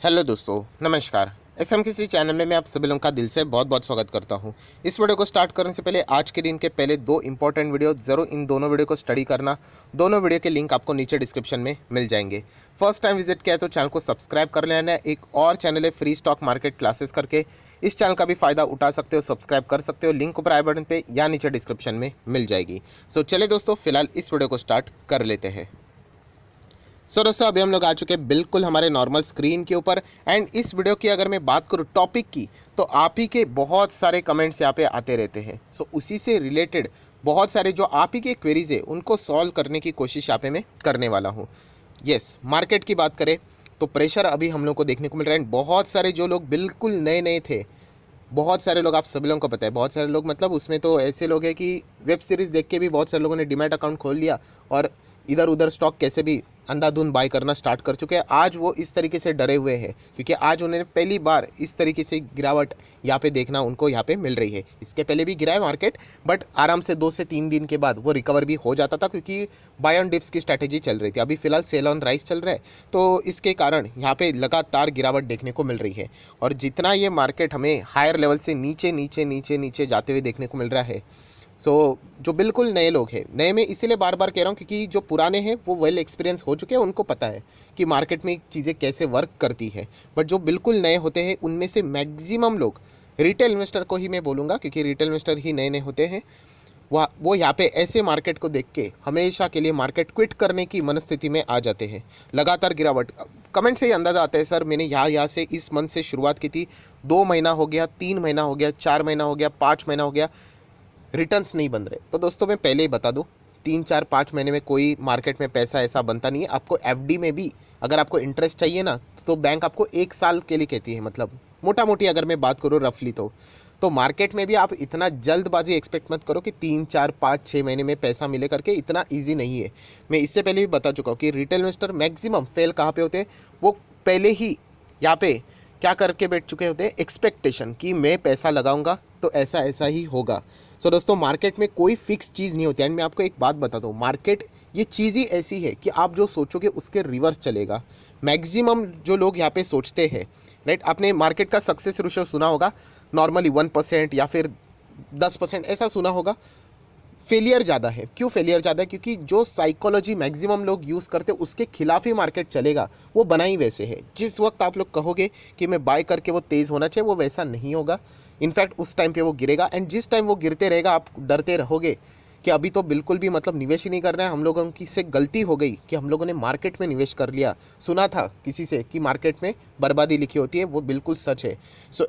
Hello दोस्तों, नमस्कार। SMKC channel में मैं आप सभी लोगों का दिल से बहुत बहुत स्वागत करता हूं। इस वीडियो को स्टार्ट करने से पहले आज के दिन के पहले दो इंपॉर्टेंट वीडियो ज़रूर इन दोनों वीडियो को स्टडी करना। दोनों वीडियो के लिंक आपको नीचे डिस्क्रिप्शन में मिल जाएंगे। फर्स्ट टाइम विजिट किया है तो चैनल को सब्सक्राइब कर लेना। एक और चैनल है फ्री स्टॉक मार्केट क्लासेस करके, इस चैनल का भी फ़ायदा उठा सकते हो, सब्सक्राइब कर सकते हो। लिंक ऊपर आई बटन पर या नीचे डिस्क्रिप्शन में मिल जाएगी। सो चले दोस्तों, फिलहाल इस वीडियो को स्टार्ट कर लेते हैं। दोस्तों अभी हम लोग आ चुके हैं बिल्कुल हमारे नॉर्मल स्क्रीन के ऊपर। एंड इस वीडियो की अगर मैं बात करूँ टॉपिक की, तो आप ही के बहुत सारे कमेंट्स यहाँ पे आते रहते हैं। उसी से रिलेटेड बहुत सारे जो आप ही के क्वेरीज है उनको सॉल्व करने की कोशिश यहाँ पे मैं करने वाला हूँ। यस, मार्केट की बात करें तो प्रेशर अभी हम लोग को देखने को मिल रहा है। बहुत सारे जो लोग बिल्कुल नए नए थे, बहुत सारे लोग, आप सभी लोगों को पता है, बहुत सारे लोग मतलब उसमें तो ऐसे लोग हैं कि वेब सीरीज़ देख के भी बहुत सारे लोगों ने डीमैट अकाउंट खोल लिया और इधर उधर स्टॉक कैसे भी अंधाधुंध बाय करना स्टार्ट कर चुके हैं। आज वो इस तरीके से डरे हुए हैं क्योंकि आज उन्हें पहली बार इस तरीके से गिरावट यहाँ पे देखना उनको यहाँ पे मिल रही है। इसके पहले भी गिरा है मार्केट, बट आराम से 2 से 3 दिन के बाद वो रिकवर भी हो जाता था क्योंकि बाय ऑन डिप्स की स्ट्रैटेजी चल रही थी। अभी फिलहाल सेल ऑन राइस चल रहा है, तो इसके कारण यहाँ पे लगातार गिरावट देखने को मिल रही है। और जितना ये मार्केट हमें हायर लेवल से नीचे नीचे नीचे नीचे जाते हुए देखने को मिल रहा है, जो बिल्कुल नए लोग हैं, नए में इसीलिए बार बार कह रहा हूँ क्योंकि जो पुराने हैं वो वेल एक्सपीरियंस हो चुके हैं, उनको पता है कि मार्केट में चीज़ें कैसे वर्क करती है। बट जो बिल्कुल नए होते हैं उनमें से मैक्सिमम लोग, रिटेल इन्वेस्टर को ही मैं बोलूँगा क्योंकि रिटेल इन्वेस्टर ही नए नए होते हैं, वो यहाँ पे ऐसे मार्केट को देख के हमेशा के लिए मार्केट क्विट करने की मनस्थिति में आ जाते हैं। लगातार गिरावट, कमेंट से ही अंदाज़ा आता है सर मैंने यहाँ से इस मंथ से शुरुआत की थी, 2 महीना हो गया, 3 महीना हो गया, 4 महीना हो गया, 5 महीना हो गया, रिटर्न्स नहीं बन रहे। तो दोस्तों मैं पहले ही बता दूं, 3 4 5 महीने में कोई मार्केट में पैसा ऐसा बनता नहीं है। आपको एफडी में भी अगर आपको इंटरेस्ट चाहिए ना, तो बैंक आपको 1 साल के लिए कहती है, मतलब मोटा मोटी अगर मैं बात करूँ रफली तो मार्केट में भी आप इतना जल्दबाजी एक्सपेक्ट मत करो कि 3 4 5 6 महीने में पैसा मिले करके, इतना ईजी नहीं है। मैं इससे पहले भी बता चुका हूँ कि रिटेल इन्वेस्टर मैक्सिमम फेल कहाँ पे होते हैं, वो पहले ही यहाँ पे क्या करके बैठ चुके होते हैं, एक्सपेक्टेशन कि मैं पैसा लगाऊंगा तो ऐसा ऐसा ही होगा। दोस्तों मार्केट में कोई फिक्स चीज़ नहीं होती। एंड मैं आपको एक बात बता दूँ, मार्केट ये चीज़ ही ऐसी है कि आप जो सोचोगे उसके रिवर्स चलेगा। मैक्सिमम जो लोग यहाँ पे सोचते हैं, राइट, आपने मार्केट का सक्सेस रेशियो सुना होगा, नॉर्मली 1% या फिर 10% ऐसा सुना होगा। फेलियर ज़्यादा है। क्यों फेलियर ज़्यादा है? क्योंकि जो साइकोलॉजी मैक्सिमम लोग यूज़ करते हैं उसके खिलाफ ही मार्केट चलेगा, वो बनाई वैसे है। जिस वक्त आप लोग कहोगे कि मैं बाय करके वो तेज़ होना चाहिए, वो वैसा नहीं होगा। इनफैक्ट उस टाइम पे वो गिरेगा। एंड जिस टाइम वो गिरते रहेगा आप डरते रहोगे कि अभी तो बिल्कुल भी मतलब निवेश ही नहीं करना है। हम लोगों की से गलती हो गई कि हम लोगों ने मार्केट में निवेश कर लिया। सुना था किसी से कि मार्केट में बर्बादी लिखी होती है, वो बिल्कुल सच है।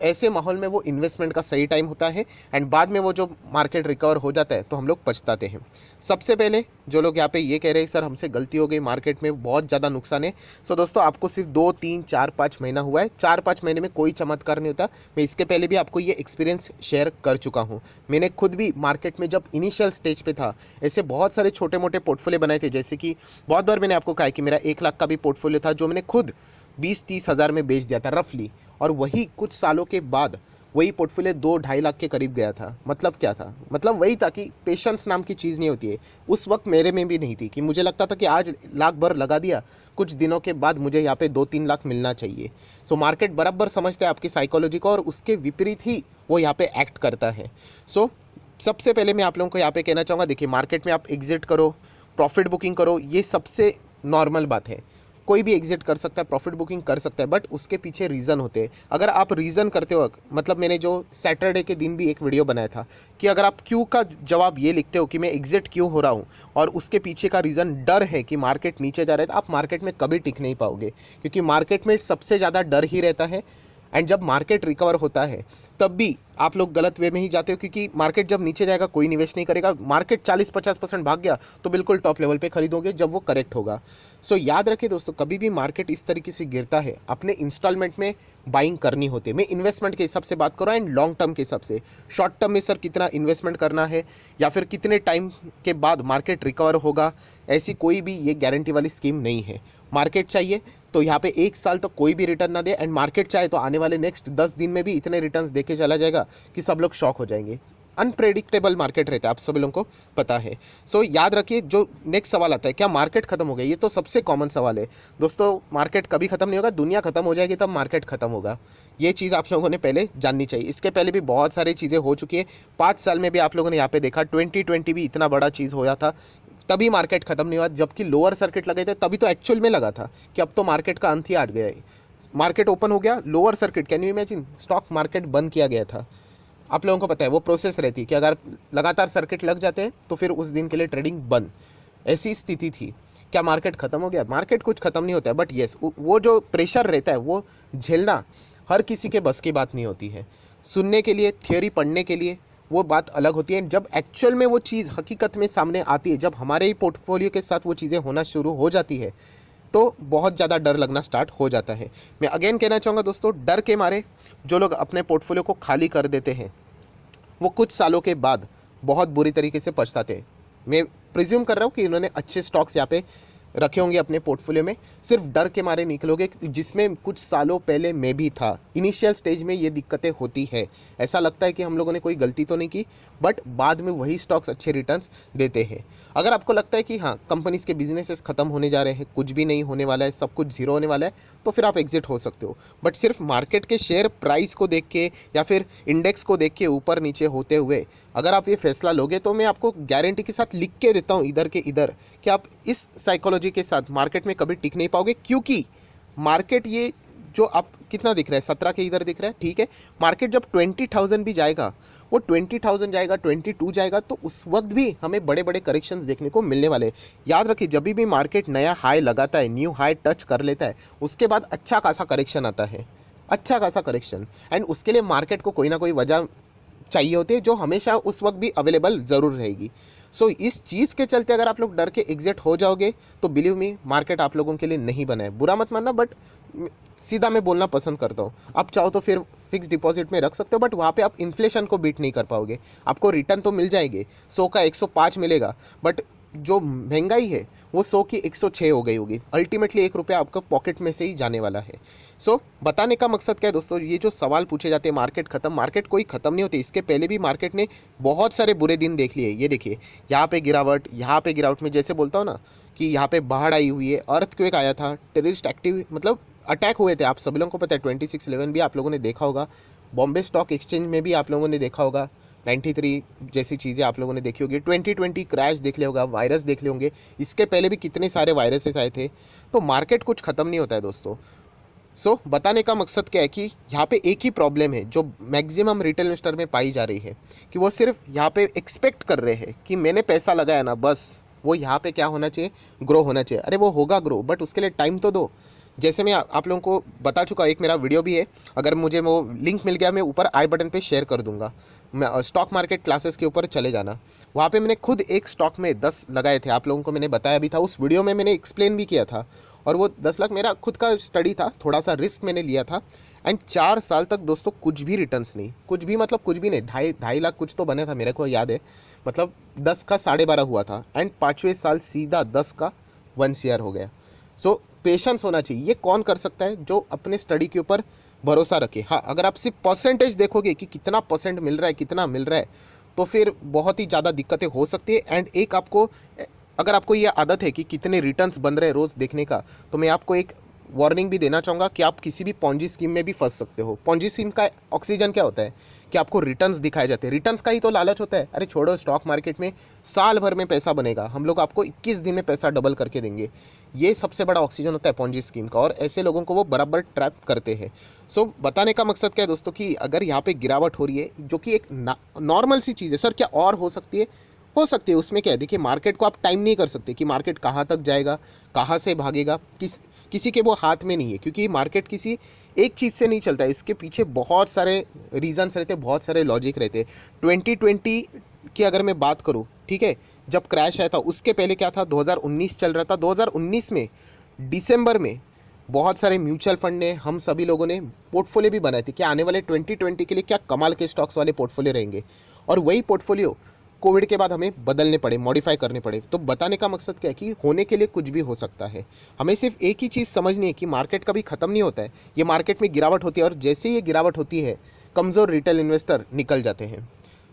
ऐसे माहौल में वो इन्वेस्टमेंट का सही टाइम होता है। एंड बाद में वो जो मार्केट रिकवर हो जाता है तो हम लोग पछताते हैं। सबसे पहले जो लोग यहाँ पे ये कह रहे हैं सर हमसे गलती हो गई, मार्केट में बहुत ज़्यादा नुकसान है, दोस्तों आपको सिर्फ 2 3 4 5 महीना हुआ है। 4 5 महीने में कोई चमत्कार नहीं होता। मैं इसके पहले भी आपको ये एक्सपीरियंस शेयर कर चुका हूँ। मैंने खुद भी मार्केट में जब इनिशियल स्टेज पे था, ऐसे बहुत सारे छोटे मोटे पोर्टफोलियो बनाए थे। जैसे कि बहुत बार मैंने आपको कहा कि मेरा 1 लाख का भी पोर्टफोलियो था जो मैंने खुद 20 30 हज़ार में बेच दिया था रफली। और वही कुछ सालों के बाद वही पोर्टफोलियो 2 2.5 लाख के करीब गया था। मतलब क्या था? मतलब वही था कि पेशेंस नाम की चीज़ नहीं होती है। उस वक्त मेरे में भी नहीं थी कि मुझे लगता था कि आज लाख भर लगा दिया, कुछ दिनों के बाद मुझे यहाँ पे 2 3 लाख मिलना चाहिए। मार्केट बराबर समझता है आपकी साइकोलॉजी को और उसके विपरीत ही वो यहाँ पे एक्ट करता है। सबसे पहले मैं आप लोगों को यहाँ पे कहना चाहूँगा, देखिए मार्केट में आप एग्जिट करो, प्रॉफिट बुकिंग करो, ये सबसे नॉर्मल बात है। कोई भी एग्जिट कर सकता है, प्रॉफिट बुकिंग कर सकता है, बट उसके पीछे रीज़न होते हैं। अगर आप रीज़न करते हो, मतलब मैंने जो सैटरडे के दिन भी एक वीडियो बनाया था कि अगर आप क्यों का जवाब ये लिखते हो कि मैं एग्जिट क्यों हो रहा हूँ और उसके पीछे का रीज़न डर है कि मार्केट नीचे जा रहा है, तो आप मार्केट में कभी टिक नहीं पाओगे। क्योंकि मार्केट में सबसे ज़्यादा डर ही रहता है। एंड जब मार्केट रिकवर होता है तब भी आप लोग गलत वे में ही जाते हो, क्योंकि मार्केट जब नीचे जाएगा कोई निवेश नहीं करेगा। मार्केट 40 50% भाग गया तो बिल्कुल टॉप लेवल पे खरीदोगे जब वो करेक्ट होगा। याद रखिए दोस्तों, कभी भी मार्केट इस तरीके से गिरता है, अपने इंस्टॉलमेंट में बाइंग करनी होती है। मैं इन्वेस्टमेंट के हिसाब से बात कर रहा हूँ एंड लॉन्ग टर्म के हिसाब से। शॉर्ट टर्म में सर कितना इन्वेस्टमेंट करना है या फिर कितने टाइम के बाद मार्केट रिकवर होगा, ऐसी कोई भी ये गारंटी वाली स्कीम नहीं है। मार्केट चाहिए तो यहाँ पे 1 साल तक कोई भी रिटर्न ना दे, एंड मार्केट चाहे तो आने वाले नेक्स्ट 10 दिन में भी इतने रिटर्न्स देके चला जाएगा कि सब लोग शॉक हो जाएंगे। अनप्रेडिक्टेबल मार्केट रहता है, आप सभी लोगों को पता है। सो याद रखिए, जो नेक्स्ट सवाल आता है, क्या मार्केट खत्म हो गया, ये तो सबसे कॉमन सवाल है दोस्तों। मार्केट कभी खत्म नहीं होगा, दुनिया खत्म हो जाएगी तब मार्केट खत्म होगा। ये चीज़ आप लोगों ने पहले जाननी चाहिए। इसके पहले भी बहुत सारी चीज़ें हो चुकी है, 5 साल में भी आप लोगों ने यहाँ पे देखा 2020 भी इतना बड़ा चीज़ होया था, तभी मार्केट खत्म नहीं हुआ। जबकि लोअर सर्किट लगे थे तभी तो एक्चुअल में लगा था कि अब तो मार्केट का अंत ही आ गया है। मार्केट ओपन हो गया, lower circuit, can you imagine, stock market बंद किया गया था। आप लोगों को पता है वो प्रोसेस रहती है कि अगर लगातार सर्किट लग जाते हैं तो फिर उस दिन के लिए ट्रेडिंग बंद, ऐसी स्थिति थी। क्या मार्केट खत्म हो गया? मार्केट कुछ खत्म नहीं होता है, बट येस, वो जो प्रेशर रहता है वो झेलना हर किसी के बस की बात नहीं होती है। सुनने के लिए, थियोरी पढ़ने के लिए वो बात अलग होती है, जब एक्चुअल में वो चीज़ हकीकत में सामने आती है, जब हमारे ही पोर्टफोलियो के साथ वो चीज़ें होना शुरू हो जाती है, तो बहुत ज़्यादा डर लगना स्टार्ट हो जाता है। मैं अगेन कहना चाहूँगा दोस्तों, डर के मारे जो लोग अपने पोर्टफोलियो को खाली कर देते हैं वो कुछ सालों के बाद बहुत बुरी तरीके से पछताते हैं। मैं प्रिज्यूम कर रहा हूँ कि इन्होंने अच्छे स्टॉक्स यहाँ पे रखे होंगे अपने पोर्टफोलियो में, सिर्फ डर के मारे निकलोगे, जिसमें कुछ सालों पहले मैं भी था। इनिशियल स्टेज में ये दिक्कतें होती है, ऐसा लगता है कि हम लोगों ने कोई गलती तो नहीं की, बट बाद में वही स्टॉक्स अच्छे रिटर्न्स देते हैं। अगर आपको लगता है कि हाँ, कंपनीज के बिजनेसेस खत्म होने जा रहे हैं, कुछ भी नहीं होने वाला है, सब कुछ जीरो होने वाला है, तो फिर आप एग्जिट हो सकते हो। बट सिर्फ मार्केट के शेयर प्राइस को देख के या फिर इंडेक्स को देख के ऊपर नीचे होते हुए अगर आप ये फैसला लोगे, तो मैं आपको गारंटी के साथ लिख के देता हूँ इधर के इधर कि आप इस साइकोलॉजी के साथ मार्केट में कभी टिक नहीं पाओगे। क्योंकि मार्केट, ये जो आप कितना दिख रहा है, 17 के इधर दिख रहा है, ठीक है, मार्केट जब 20,000 भी जाएगा, वो 20,000 जाएगा, 22 जाएगा, तो उस वक्त भी हमें बड़े बड़े करेक्शंस देखने को मिलने वाले हैं। याद रखिए, जब भी मार्केट नया हाई लगाता है, न्यू हाई टच कर लेता है, उसके बाद अच्छा खासा करेक्शन आता है, अच्छा खासा करेक्शन। एंड उसके लिए मार्केट को कोई ना कोई वजह चाहिए होती है, जो हमेशा उस वक्त भी अवेलेबल ज़रूर रहेगी। सो इस चीज़ के चलते अगर आप लोग डर के एग्जिट हो जाओगे, तो बिलीव मी, मार्केट आप लोगों के लिए नहीं बना है। बुरा मत मानना, बट सीधा मैं बोलना पसंद करता हूँ। आप चाहो तो फिर फिक्स डिपॉजिट में रख सकते हो, बट वहाँ पे आप इन्फ्लेशन को बीट नहीं कर पाओगे। आपको रिटर्न तो मिल जाएंगे, 100 का 105 मिलेगा, बट जो महंगाई है वो 100 की 106 हो गई होगी। अल्टीमेटली 1 रुपया आपका पॉकेट में से ही जाने वाला है। सो बताने का मकसद क्या है दोस्तों, ये जो सवाल पूछे जाते हैं मार्केट खत्म, मार्केट कोई ख़त्म नहीं होती। इसके पहले भी मार्केट ने बहुत सारे बुरे दिन देख लिए। ये देखिए, यहाँ पे गिरावट, यहाँ पे गिरावट में जैसे बोलता हूँ ना कि यहाँ पे बाढ़ आई हुई है, अर्थक्वेक आया था, टेररिस्ट एक्टिव मतलब अटैक हुए थे। आप सभी लोगों को पता है, 26/11 भी आप लोगों ने देखा होगा, बॉम्बे स्टॉक एक्सचेंज में भी आप लोगों ने देखा होगा, 93 जैसी चीज़ें आप लोगों ने देखी होगी, 2020 क्रैश देख लिया होगा, वायरस देख लिए होंगे, इसके पहले भी कितने सारे वायरसेस आए थे। तो मार्केट कुछ ख़त्म नहीं होता है दोस्तों। सो बताने का मकसद क्या है कि यहाँ पे एक ही प्रॉब्लम है जो मैक्सिमम रिटेल इन्वेस्टर में पाई जा रही है, कि वो सिर्फ यहाँ पे एक्सपेक्ट कर रहे हैं कि मैंने पैसा लगाया ना, बस वो यहाँ पे क्या होना चाहिए, ग्रो होना चाहिए। अरे वो होगा ग्रो, बट उसके लिए टाइम तो दो। जैसे मैं आप लोगों को बता चुका, एक मेरा वीडियो भी है, अगर मुझे वो लिंक मिल गया मैं ऊपर आई बटन पे शेयर कर दूंगा। मैं स्टॉक मार्केट क्लासेस के ऊपर चले जाना, वहाँ पे मैंने खुद एक स्टॉक में 10 लगाए थे, आप लोगों को मैंने बताया भी था, उस वीडियो में मैंने एक्सप्लेन भी किया था। और वो 10 लाख मेरा खुद का स्टडी था, थोड़ा सा रिस्क मैंने लिया था। एंड 4 साल तक दोस्तों कुछ भी रिटर्न्स नहीं, कुछ भी मतलब कुछ भी नहीं, 2.5 लाख कुछ तो बने था, मेरे को याद है, मतलब 10 का 12.5 हुआ था। एंड 5वें साल सीधा 10 का 1 CR हो गया। सो पेशेंस होना चाहिए। ये कौन कर सकता है? जो अपने स्टडी के ऊपर भरोसा रखे। हाँ, अगर आप सिर्फ परसेंटेज देखोगे कि कितना परसेंट मिल रहा है, कितना मिल रहा है, तो फिर बहुत ही ज़्यादा दिक्कतें हो सकती है। एंड एक आपको, अगर आपको ये आदत है कि कितने रिटर्न्स बन रहे हैं रोज़ देखने का, तो मैं आपको एक वार्निंग भी देना चाहूँगा कि आप किसी भी पॉन्जी स्कीम में भी फंस सकते हो। पॉन्जी स्कीम का ऑक्सीजन क्या होता है कि आपको रिटर्न्स दिखाए जाते हैं, रिटर्न्स का ही तो लालच होता है। अरे छोड़ो, स्टॉक मार्केट में साल भर में पैसा बनेगा, हम लोग आपको 21 दिन में पैसा डबल करके देंगे, ये सबसे बड़ा ऑक्सीजन होता है पॉन्जी स्कीम का, और ऐसे लोगों को वो बराबर ट्रैप करते हैं। सो बताने का मकसद क्या है दोस्तों, कि अगर यहाँ पे गिरावट हो रही है, जो कि एक नॉर्मल सी चीज़ है, सर क्या और हो सकती है? हो सकती है, उसमें क्या है, देखिए मार्केट को आप टाइम नहीं कर सकते कि मार्केट कहाँ तक जाएगा, कहाँ से भागेगा, किसी के वो हाथ में नहीं है, क्योंकि मार्केट किसी एक चीज़ से नहीं चलता है, इसके पीछे बहुत सारे रीजंस रहते हैं, बहुत सारे लॉजिक रहते हैं। 2020 की अगर मैं बात करूँ, ठीक है, जब क्रैश आया था, उसके पहले क्या था, 2019 चल रहा था। 2019 में दिसंबर में बहुत सारे म्यूचुअल फंड ने, हम सभी लोगों ने पोर्टफोलियो भी बनाए थे कि आने वाले 2020 के लिए क्या कमाल के स्टॉक्स वाले पोर्टफोलियो रहेंगे, और वही पोर्टफोलियो कोविड के बाद हमें बदलने पड़े, मॉडिफाई करने पड़े। तो बताने का मकसद क्या है कि होने के लिए कुछ भी हो सकता है। हमें सिर्फ एक ही चीज़ समझनी है कि मार्केट कभी ख़त्म नहीं होता है, ये मार्केट में गिरावट होती है, और जैसे ये गिरावट होती है, कमज़ोर रिटेल इन्वेस्टर निकल जाते हैं।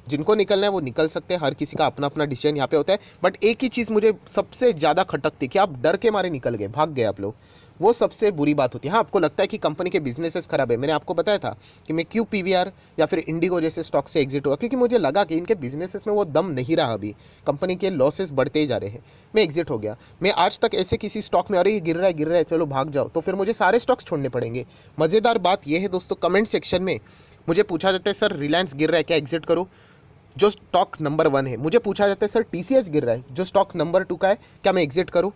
जिनको निकलना है वो निकल सकते हैं, हर किसी का अपना अपना डिसीजन यहाँ पे होता है। बट एक ही चीज़ मुझे सबसे ज़्यादा खटकती कि आप डर के मारे निकल गए, भाग गए आप लोग, वो सबसे बुरी बात होती है। हाँ, आपको लगता है कि कंपनी के बिजनेसेस खराब है, मैंने आपको बताया था कि मैं क्यों पीवीआर या फिर इंडिगो जैसे स्टॉक से एग्जिट हुआ, क्योंकि मुझे लगा कि इनके बिजनेसेस में वो दम नहीं रहा, अभी कंपनी के लॉसेस बढ़ते ही जा रहे हैं, मैं एग्जिट हो गया। मैं आज तक ऐसे किसी स्टॉक में अरे ये गिर रहा है चलो भाग जाओ, तो फिर मुझे सारे स्टॉक्स छोड़ने पड़ेंगे। मज़ेदार बात यह है दोस्तों, कमेंट सेक्शन में मुझे पूछा जाता है सर रिलायंस गिर रहा है क्या एग्जिट करूँ, जो स्टॉक नंबर 1 है। मुझे पूछा जाता है सर टीसीएस गिर रहा है, जो स्टॉक नंबर 2 का है, क्या मैं एग्जिट करूँ।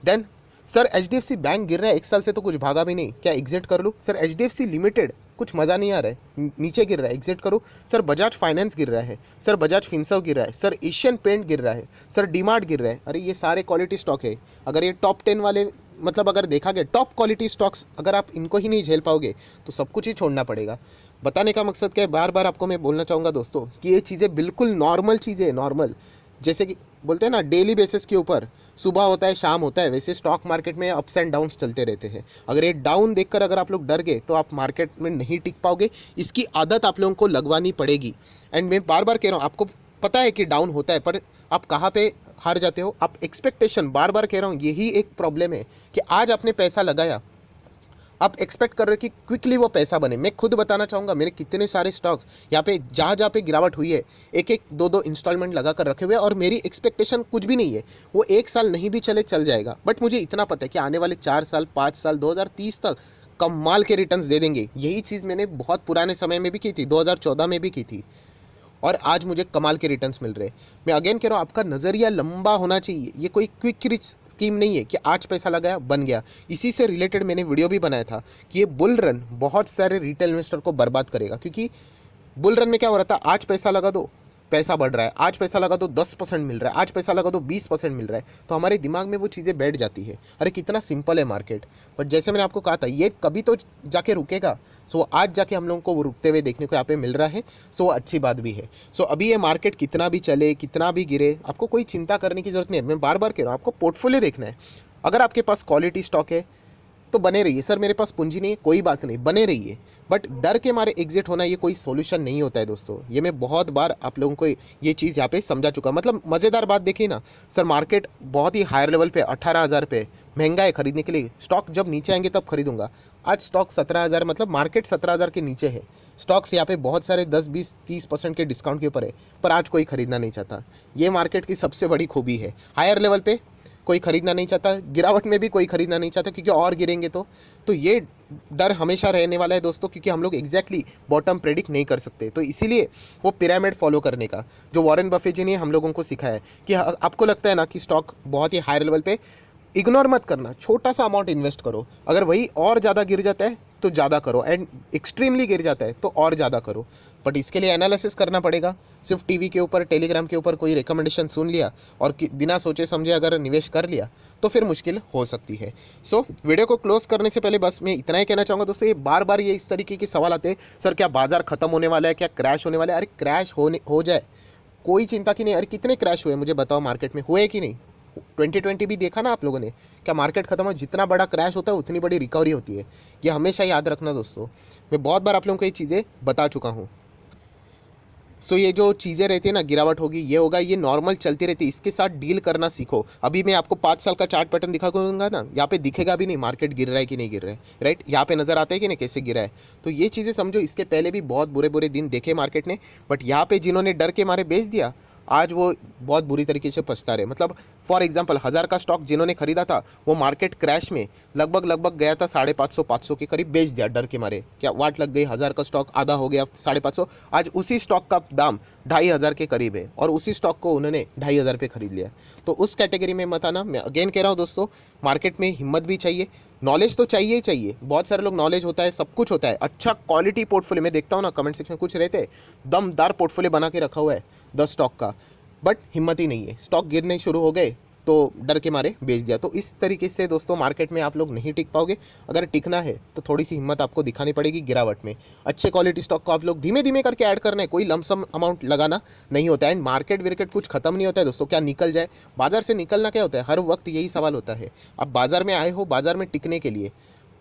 देन सर एचडीएफसी बैंक गिर रहा है, 1 साल से तो कुछ भागा भी नहीं, क्या एग्जिट कर लूँ। सर एचडीएफसी लिमिटेड कुछ मज़ा नहीं आ रहा है, नीचे गिर रहा है, एग्जिट करूँ। सर बजाज फाइनेंस गिर रहा है, सर बजाज फिनसर्व गिर रहा है, सर एशियन पेंट गिर रहा है, सर डीमार्ट गिर रहा है। अरे ये सारे क्वालिटी स्टॉक है, अगर ये टॉप 10 वाले, मतलब अगर देखा गया टॉप क्वालिटी स्टॉक्स, अगर आप इनको ही नहीं झेल पाओगे तो सब कुछ ही छोड़ना पड़ेगा। बताने का मकसद क्या है, बार बार आपको मैं बोलना चाहूँगा दोस्तों कि ये चीज़ें बिल्कुल नॉर्मल चीज़ें हैं, नॉर्मल। जैसे कि बोलते हैं ना डेली बेसिस के ऊपर, सुबह होता है शाम होता है, वैसे स्टॉक मार्केट में अप्स एंड डाउन्स चलते रहते हैं। अगर ये डाउन देखकर अगर आप लोग डर गए तो आप मार्केट में नहीं टिक पाओगे, इसकी आदत आप लोगों को लगवानी पड़ेगी। एंड मैं बार बार कह रहा हूँ, आपको पता है कि डाउन होता है, पर आप कहाँ पे हार जाते हो, आप एक्सपेक्टेशन, बार बार कह रहा हूँ यही एक प्रॉब्लम है कि आज आपने पैसा लगाया, आप एक्सपेक्ट कर रहे हो कि क्विकली वो पैसा बने। मैं खुद बताना चाहूँगा, मेरे कितने सारे स्टॉक्स यहाँ पे जहाँ पे गिरावट हुई है, एक एक दो दो इंस्टॉलमेंट लगा कर रखे हुए, और मेरी एक्सपेक्टेशन कुछ भी नहीं है, वो 1 साल नहीं भी चले चल जाएगा। बट मुझे इतना पता है कि आने वाले 4 साल 5 साल 2030 तक कमाल के रिटर्न्स दे देंगे। यही चीज़ मैंने बहुत पुराने समय में भी की थी, 2014 में भी की थी, और आज मुझे कमाल के रिटर्न्स मिल रहे हैं। मैं अगेन कह रहा हूँ, आपका नज़रिया लंबा होना चाहिए, ये कोई क्विक रिच स्कीम नहीं है कि आज पैसा लगाया बन गया। इसी से रिलेटेड मैंने वीडियो भी बनाया था कि ये बुल रन बहुत सारे रिटेल इन्वेस्टर को बर्बाद करेगा, क्योंकि बुल रन में क्या हो रहा था, आज पैसा लगा दो पैसा बढ़ रहा है, आज पैसा लगा दो 10% मिल रहा है, आज पैसा लगा दो 20% मिल रहा है, तो हमारे दिमाग में वो चीज़ें बैठ जाती है, अरे कितना सिंपल है मार्केट। बट जैसे मैंने आपको कहा था, ये कभी तो जाके रुकेगा। सो आज जाके हम लोगों को वो रुकते हुए देखने को यहाँ पे मिल रहा है, सो अच्छी बात भी है। सो अभी ये मार्केट कितना भी चले, कितना भी गिरे, आपको कोई चिंता करने की जरूरत नहीं है। मैं बार बार कह रहा हूँ, आपको पोर्टफोलियो देखना है। अगर आपके पास क्वालिटी स्टॉक है तो बने रहिए। सर मेरे पास पूंजी नहीं है, कोई बात नहीं, बने रहिए, बट डर के मारे एग्जिट होना ये कोई सॉल्यूशन नहीं होता है दोस्तों। ये मैं बहुत बार आप लोगों को ये चीज़ यहाँ पे समझा चुका। मतलब मज़ेदार बात देखिए ना सर, मार्केट बहुत ही हायर लेवल पे 18,000 पे महंगा है खरीदने के लिए, स्टॉक जब नीचे आएंगे तब खरीदूंगा। आज स्टॉक 17,000, मतलब मार्केट 17,000 के नीचे है, स्टॉक्स यहाँ पे बहुत सारे 10-20-30% के डिस्काउंट के ऊपर है, पर आज कोई खरीदना नहीं चाहता। ये मार्केट की सबसे बड़ी खूबी है, हायर लेवल पे कोई खरीदना नहीं चाहता, गिरावट में भी कोई खरीदना नहीं चाहता, क्योंकि और गिरेंगे तो ये डर हमेशा रहने वाला है दोस्तों, क्योंकि हम लोग एग्जैक्टली बॉटम प्रेडिक्ट नहीं कर सकते। तो इसीलिए वो पिरामिड फॉलो करने का जो वॉरेन बफेट जी ने हम लोगों को सिखाया है कि आपको लगता है ना कि स्टॉक बहुत ही हायर लेवल पे, इग्नोर मत करना, छोटा सा अमाउंट इन्वेस्ट करो, अगर वही और ज़्यादा गिर जाता है तो ज़्यादा करो, एंड एक्सट्रीमली गिर जाता है तो और ज़्यादा करो। बट इसके लिए एनालिसिस करना पड़ेगा। सिर्फ टीवी के ऊपर, टेलीग्राम के ऊपर कोई रिकमेंडेशन सुन लिया और बिना सोचे समझे अगर निवेश कर लिया तो फिर मुश्किल हो सकती है। सो वीडियो को क्लोज करने से पहले बस मैं इतना ही कहना चाहूँगा दोस्तों, ये बार बार ये इस तरीके के सवाल आते हैं, सर क्या बाजार खत्म होने वाला है, क्या क्रैश होने वाला है। अरे क्रैश हो जाए कोई चिंता की नहीं। अरे कितने क्रैश हुए मुझे बताओ, मार्केट में हुए कि नहीं। 2020 भी देखा ना आप लोगों ने, क्या मार्केट खत्म हो, जितना बड़ा क्रैश होता है उतनी बड़ी रिकवरी होती है। ये हमेशा याद रखना दोस्तों, मैं बहुत बार आप लोगों को ये चीज़ें बता चुका हूँ। सो ये जो चीज़ें रहती है ना, गिरावट होगी, ये होगा, ये नॉर्मल चलती रहती है, इसके साथ डील करना सीखो। अभी मैं आपको 5 साल का चार्ट पैटर्न दिखाऊंगा ना, यहाँ पे दिखेगा भी नहीं मार्केट गिर रहा है कि नहीं गिर रहा है, राइट, यहाँ पे नज़र आता है कि नहीं कैसे गिरा है। तो ये चीज़ें समझो, इसके पहले भी बहुत बुरे बुरे दिन देखे मार्केट ने, बट यहाँ पे जिन्होंने डर के मारे बेच दिया, आज वो बहुत बुरी तरीके से पछता रहे। मतलब फॉर एग्जांपल 1000 का स्टॉक जिन्होंने खरीदा था, वो मार्केट क्रैश में लगभग गया था 550 के करीब, बेच दिया डर के मारे। क्या वाट लग गई, 1000 का स्टॉक आधा हो गया 550। आज उसी स्टॉक का दाम 2500 के करीब है, और उसी स्टॉक को उन्होंने 2500 पे खरीद लिया। तो उस कैटेगरी में मत आना। मैं अगेन कह रहा हूँ दोस्तों, मार्केट में हिम्मत भी चाहिए, नॉलेज तो चाहिए ही चाहिए। बहुत सारे लोग नॉलेज होता है, सब कुछ होता है, अच्छा क्वालिटी पोर्टफोलियो में देखता हूँ ना कमेंट सेक्शन, कुछ रहते हैं दमदार पोर्टफोलियो बना के रखा हुआ है 10 स्टॉक का, बट हिम्मत ही नहीं है, स्टॉक गिरने शुरू हो गए तो डर के मारे बेच दिया। तो इस तरीके से दोस्तों मार्केट में आप लोग नहीं टिक पाओगे। अगर टिकना है तो थोड़ी सी हिम्मत आपको दिखानी पड़ेगी गिरावट में। अच्छे क्वालिटी स्टॉक को आप लोग धीमे धीमे करके ऐड करना है, कोई लमसम अमाउंट लगाना नहीं होता है। एंड मार्केट विर्केट कुछ खत्म नहीं होता है दोस्तों, क्या निकल जाए। बाजार से निकलना क्या होता है, हर वक्त यही सवाल होता है। आप बाजार में आए हो, बाजार में टिकने के लिए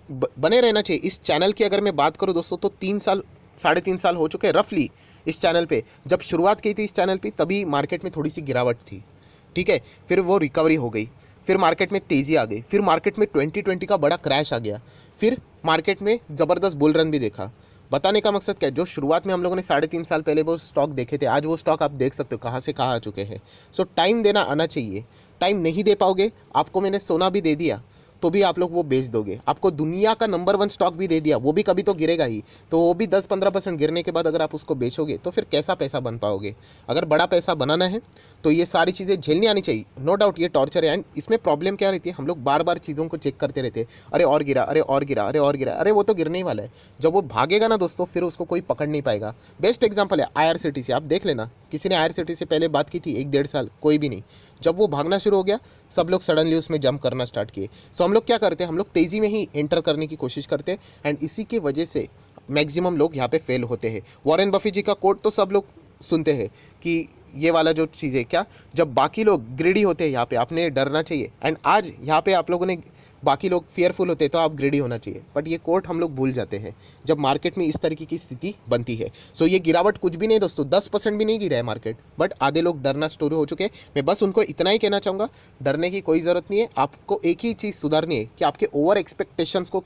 बने रहना चाहिए। इस चैनल की अगर मैं बात करूँ दोस्तों, तो 3 साल 3.5 साल हो चुके हैं रफली इस चैनल पे जब शुरुआत की थी इस चैनल पे तभी मार्केट में थोड़ी सी गिरावट थी, ठीक है, फिर वो रिकवरी हो गई, फिर मार्केट में तेज़ी आ गई, फिर मार्केट में 2020 का बड़ा क्रैश आ गया, फिर मार्केट में ज़बरदस्त बुल रन भी देखा। बताने का मकसद क्या है, जो शुरुआत में हम लोगों ने 3.5 साल पहले वो स्टॉक देखे थे, आज वो स्टॉक आप देख सकते हो कहाँ से कहाँ आ चुके हैं। सो टाइम देना आना चाहिए। टाइम नहीं दे पाओगे, आपको मैंने सोना भी दे दिया तो भी आप लोग वो बेच दोगे, आपको दुनिया का नंबर 1 स्टॉक भी दे दिया, वो भी कभी तो गिरेगा ही, तो वो भी 10-15% गिरने के बाद अगर आप उसको बेचोगे तो फिर कैसा पैसा बन पाओगे। अगर बड़ा पैसा बनाना है तो ये सारी चीज़ें झेलनी आनी चाहिए। नो डाउट ये टॉर्चर है, एंड इसमें प्रॉब्लम क्या रहती है, हम लोग बार बार चीज़ों को चेक करते रहते हैं, अरे और गिरा, अरे और गिरा, अरे और गिरा, अरे वो तो गिरने ही वाला है। जब वो भागेगा ना दोस्तों, फिर उसको कोई पकड़ नहीं पाएगा। बेस्ट एग्जाम्पल है IRCTC, आप देख लेना, किसी ने IRCTC से पहले बात की थी 1-1.5 साल, कोई भी नहीं। जब वो भागना शुरू हो गया, सब लोग सडनली उसमें जंप करना स्टार्ट किए। सो हम लोग क्या करते हैं, हम लोग तेज़ी में ही एंटर करने की कोशिश करते हैं, एंड इसी की वजह से मैक्सिमम लोग यहाँ पे फेल होते हैं। वॉरेन बफे जी का कोट तो सब लोग सुनते हैं कि ये वाला जो चीज़ है क्या, जब बाकी लोग ग्रेडी होते हैं यहाँ पे आपने डरना चाहिए, एंड आज यहाँ पे आप लोगों ने बाकी लोग फियरफुल होते हैं तो आप ग्रेडी होना चाहिए, बट ये कोट हम लोग भूल जाते हैं जब मार्केट में इस तरीके की स्थिति बनती है। सो ये गिरावट कुछ भी नहीं दोस्तों, 10% भी नहीं गिरा है मार्केट, बट आधे लोग डरना शुरू हो चुके हैं। मैं बस उनको इतना ही कहना चाहूँगा, डरने की कोई ज़रूरत नहीं है। आपको एक ही चीज़ सुधारनी है कि आपके ओवर एक्सपेक्टेशंस को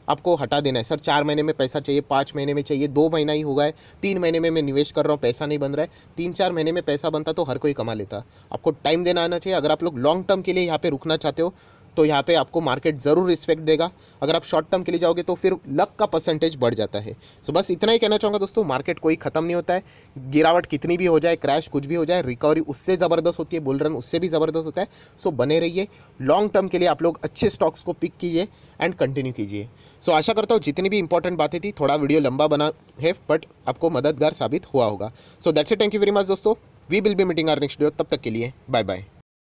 आपको हटा देना है। सर 4 महीने में पैसा चाहिए, 5 महीने में चाहिए, 2 महीना ही होगा है, 3 महीने में मैं निवेश कर रहा हूँ, पैसा नहीं बन रहा है। 3-4 महीने में पैसा बनता तो हर कोई कमा लेता। आपको टाइम देना आना चाहिए। अगर आप लोग लॉन्ग टर्म के लिए यहाँ पे रुकना चाहते हो तो यहाँ पे आपको मार्केट ज़रूर रिस्पेक्ट देगा। अगर आप शॉर्ट टर्म के लिए जाओगे तो फिर लक का परसेंटेज बढ़ जाता है। सो बस इतना ही कहना चाहूँगा दोस्तों, मार्केट कोई ख़त्म नहीं होता है। गिरावट कितनी भी हो जाए, क्रैश कुछ भी हो जाए, रिकवरी उससे ज़बरदस्त होती है, बुल रन उससे भी ज़बरदस्त होता है। सो बने रहिए, लॉन्ग टर्म के लिए आप लोग अच्छे स्टॉक्स को पिक कीजिए एंड कंटिन्यू कीजिए। सो आशा करता हूँ जितनी भी इंपॉर्टेंट बातें थी, थोड़ा वीडियो लंबा बना है बट आपको मददगार साबित हुआ होगा। So that's it, thank you very much दोस्तों। We will be meeting our next video, तब तक के लिए बाय बाय।